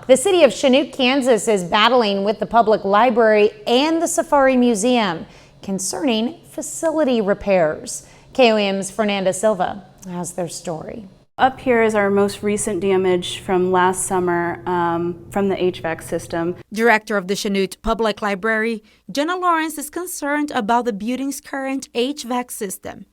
The city of Chanute, Kansas is battling with the public library and the Safari Museum concerning facility repairs. KOM's Fernanda Silva has their story. Up here is our most recent damage from last summer from the HVAC system. Director of the Chanute Public Library, Jenna Lawrence, is concerned about the building's current HVAC system.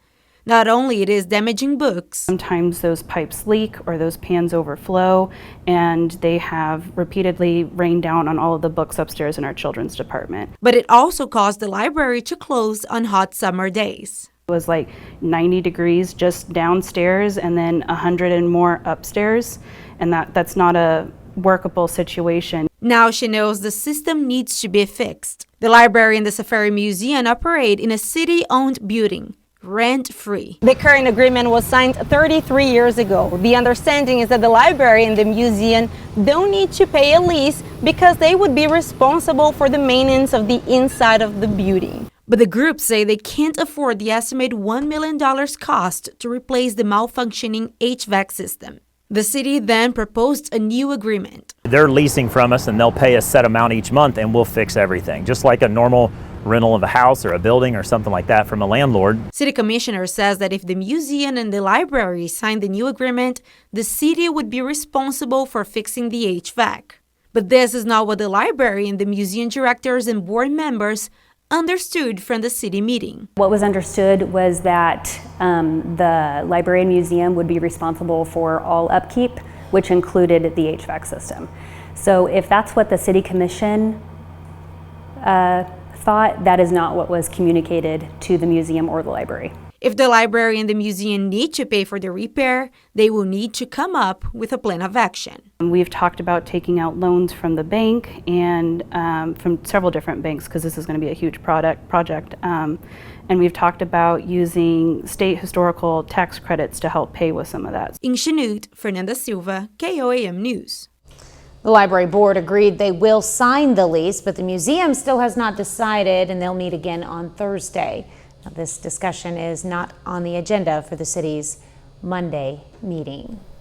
Not only it is damaging books. Sometimes those pipes leak or those pans overflow, and they have repeatedly rained down on all of the books upstairs in our children's department. But it also caused the library to close on hot summer days. It was like 90 degrees just downstairs and then 100 and more upstairs, and that's not a workable situation. Now she knows the system needs to be fixed. The library and the Safari Museum operate in a city-owned building, rent-free. The current agreement was signed 33 years ago. The understanding is that the library and the museum don't need to pay a lease because they would be responsible for the maintenance of the inside of the building. But the groups say they can't afford the estimated $1 million cost to replace the malfunctioning HVAC system. The city then proposed a new agreement. They're leasing from us and they'll pay a set amount each month and we'll fix everything, just like a normal rental of a house or a building or something like that from a landlord. City Commissioner says that if the museum and the library sign the new agreement, the city would be responsible for fixing the HVAC. But this is not what the library and the museum directors and board members understood from the city meeting. What was understood was that the library and museum would be responsible for all upkeep, which included the HVAC system. So if that's what the city commission thought, that is not what was communicated to the museum or the library. If the library and the museum need to pay for the repair, they will need to come up with a plan of action. We've talked about taking out loans from the bank and from several different banks because this is going to be a huge project. And we've talked about using state historical tax credits to help pay with some of that. In Chanute, Fernanda Silva, KOAM News. The library board agreed they will sign the lease, but the museum still has not decided, and they'll meet again on Thursday. Now, this discussion is not on the agenda for the city's Monday meeting.